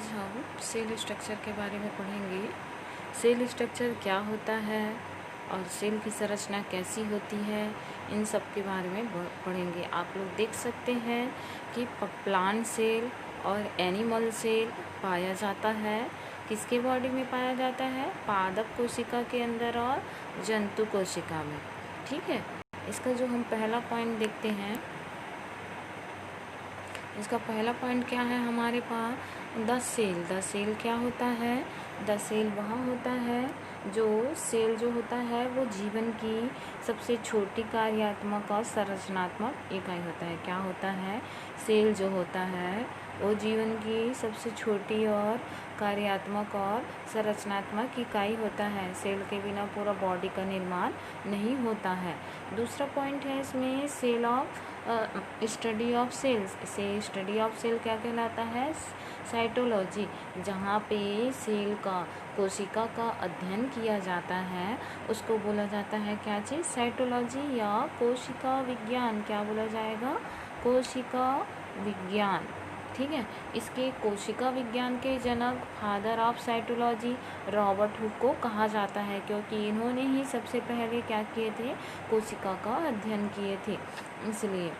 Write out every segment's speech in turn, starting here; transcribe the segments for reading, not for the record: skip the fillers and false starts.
आज हम cell structure के बारे में पढ़ेंगे। सेल स्ट्रक्चर क्या होता है और सेल की संरचना कैसी होती है, इन सब के बारे में पढ़ेंगे। आप लोग देख सकते हैं कि प्लांट सेल और एनिमल सेल पाया जाता है। किसके बॉडी में पाया जाता है? पादप कोशिका के अंदर और जंतु कोशिका में। ठीक है, इसका जो हम पहला पॉइंट देखते हैं, इसका पहला पॉइंट क्या है हमारे पास? द सेल क्या होता है? द सेल वहाँ होता है जो सेल जो होता है वो जीवन की सबसे छोटी कार्यात्मक और संरचनात्मक इकाई होता है। क्या होता है? सेल जो होता है वो जीवन की सबसे छोटी और कार्यात्मक और संरचनात्मक इकाई होता है। सेल के बिना पूरा बॉडी का निर्माण नहीं होता है। दूसरा पॉइंट है इसमें cell of study of cells. से स्टडी ऑफ सेल क्या कहलाता है? साइटोलॉजी। जहाँ पे सेल का कोशिका का अध्ययन किया जाता है उसको बोला जाता है क्या चीज़? साइटोलॉजी या कोशिका विज्ञान। क्या बोला जाएगा? कोशिका विज्ञान। ठीक है, इसके कोशिका विज्ञान के जनक, father of cytology, Robert Hooke को कहा जाता है, क्योंकि इन्होंने ही सबसे पहले क्या किए थे? कोशिका का अध्ययन किए थे, इसलिए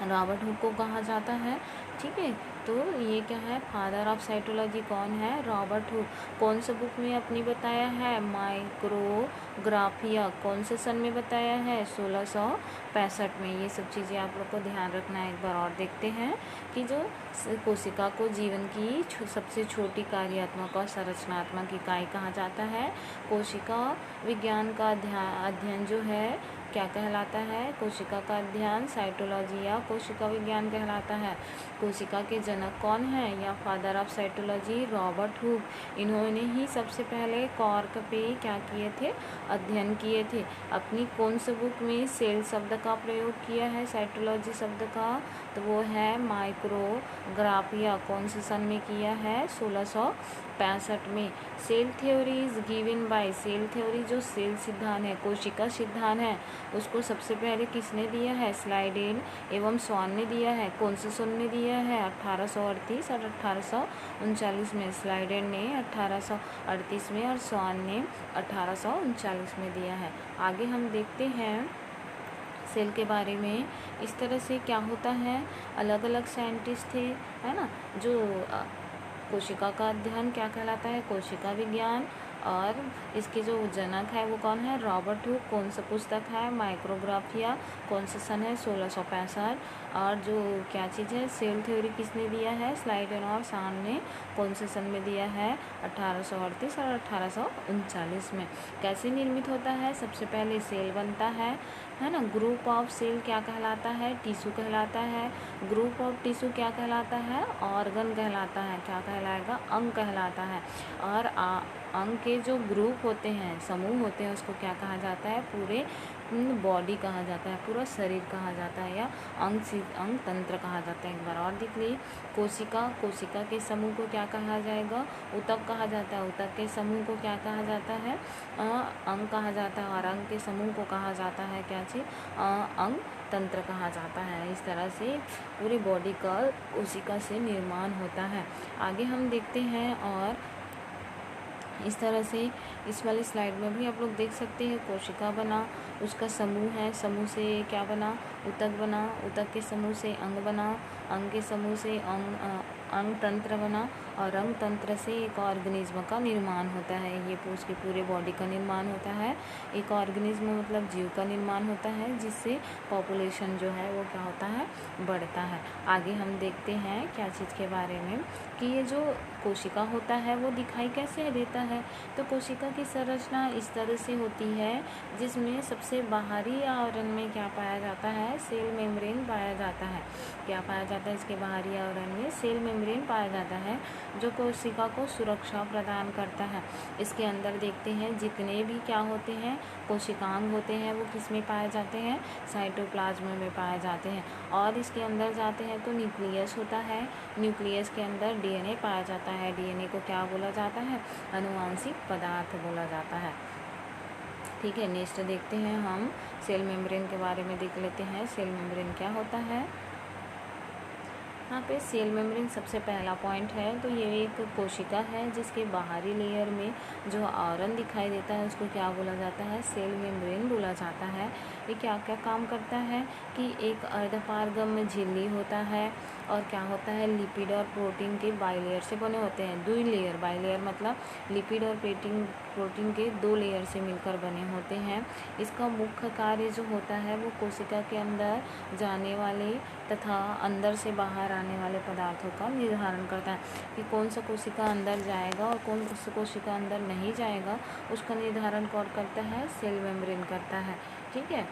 रॉबर्ट हुक को कहा जाता है। ठीक है, तो ये क्या है? फादर ऑफ साइटोलॉजी कौन है? Robert Hooke. कौन सा बुक में अपनी बताया है? माइक्रोग्राफिया। कौन से सन में बताया है? 1665 में। ये सब चीज़ें आप लोग को ध्यान रखना है। एक बार और देखते हैं कि जो कोशिका को जीवन की सबसे छोटी कार्यात्मक और संरचनात्मक इकाई कहा जाता है। कोशिका विज्ञान का अध्ययन जो है क्या कहलाता है? कोशिका का अध्ययन साइटोलॉजी या कोशिका विज्ञान कहलाता है। कोशिका के जनक कौन है या father of cytology? Robert hook. इन्होंने ही सबसे पहले कॉर्क पे क्या किए थे? अध्ययन किए थे। अपनी कौन से बुक में सेल शब्द का प्रयोग किया है? साइटोलॉजी शब्द का, तो वो है माइक्रोग्राफिया। कौन से सन में किया है? 1665 में। Cell theory is given by. Cell theory जो सेल सिद्धांत है, कोशिका सिद्धांत है, उसको सबसे पहले किसने दिया है? स्लाइडेन एवं स्वान ने दिया है। कौन से सन में दिया है? 1838 और 1839 में। स्लाइडेन ने 1838 में और स्वान ने 1839 में दिया है। आगे हम देखते हैं सेल के बारे में। इस तरह से क्या होता है, अलग अलग साइंटिस्ट थे, है ना, जो कोशिका का अध्ययन क्या कहलाता है? कोशिका विज्ञान। और इसके जो जनक है वो कौन है? Robert Hooke. कौन सा पुस्तक है? माइक्रोग्राफिया। कौन सा सन है? 1665। और जो क्या चीज़ है? सेल थ्योरी किसने दिया है? स्लाइडेन और स्वान ने। कौन से सन में दिया है? 1838 और 1839 में। कैसे निर्मित होता है? सबसे पहले सेल बनता है ना। ग्रुप ऑफ सेल क्या कहलाता है? टिश्यू कहलाता है। ग्रुप ऑफ टिश्यू क्या कहलाता है? ऑर्गन कहलाता है। क्या कहलाएगा? अंग कहलाता है। और अंग के जो ग्रुप होते हैं, समूह होते हैं, उसको क्या कहा जाता है? पूरे बॉडी कहा जाता है, पूरा शरीर कहा जाता है, या अंग तंत्र कहा जाता है। एक बार और देख लीजिए। कोशिका के समूह को क्या कहा जाएगा? ऊतक कहा जाता है। ऊतक के समूह को क्या कहा जाता है? अंग कहा जाता है। और अंग के समूह को कहा जाता है क्या चीज़? अंग तंत्र कहा जाता है। इस तरह से पूरी बॉडी का कोशिका से निर्माण होता है। आगे हम देखते हैं, और इस तरह से इस वाले स्लाइड में भी आप लोग देख सकते हैं। कोशिका बना, उसका समूह है, समूह से क्या बना? ऊतक बना, ऊतक के समूह से अंग बना, अंग के समूह से अंग तंत्र बना, और अंग तंत्र से एक ऑर्गेनिज्म का निर्माण होता है। ये उसके पूरे बॉडी का निर्माण होता है। एक ऑर्गेनिज्म मतलब जीव का निर्माण होता है, जिससे पॉपुलेशन जो है वो क्या होता है? बढ़ता है। आगे हम देखते हैं क्या चीज़ के बारे में, कि ये जो कोशिका होता है वो दिखाई कैसे देता है? तो कोशिका की संरचना इस तरह से होती है, जिसमें सबसे बाहरी आवरण में क्या पाया जाता है? सेल मेम्ब्रेन पाया जाता है। क्या पाया जाता है? इसके बाहरी आवरण में सेल मेम्ब्रेन पाया जाता है, जो कोशिका को सुरक्षा प्रदान करता है। इसके अंदर देखते हैं जितने भी क्या होते हैं? कोशिकांग होते हैं, वो किस में पाए जाते हैं? साइटोप्लाज्म में पाए जाते हैं। और इसके अंदर जाते हैं तो न्यूक्लियस होता है। न्यूक्लियस के अंदर डीएनए पाया जाता है। डीएनए को क्या बोला जाता है? आनुवांशिक पदार्थ बोला जाता है। ठीक है, नेक्स्ट देखते हैं हम सेल मेम्ब्रेन के बारे में देख लेते हैं। सेल मेम्ब्रेन क्या होता है? यहाँ पे सेल मेम्ब्रेन सबसे पहला पॉइंट है। तो ये एक कोशिका है जिसके बाहरी लेयर में जो आवरण दिखाई देता है उसको क्या बोला जाता है, सेल मेम्ब्रेन बोला जाता है। ये क्या क्या काम करता है कि एक अर्धपारगम्य झिल्ली होता है और क्या होता है, लिपिड और प्रोटीन के बाइलेयर से बने होते हैं। 2 लेयर, बाइलेयर मतलब लिपिड और प्रोटीन के 2 लेयर से मिलकर बने होते हैं। इसका मुख्य कार्य जो होता है वो कोशिका के अंदर जाने वाले तथा अंदर से बाहर आने वाले पदार्थों का निर्धारण करता है कि कौन सा कोशिका अंदर जाएगा और कौन सा कोशिका अंदर नहीं जाएगा। उसका निर्धारण कौन करता है, सेल मेम्ब्रेन करता है। ठीक है।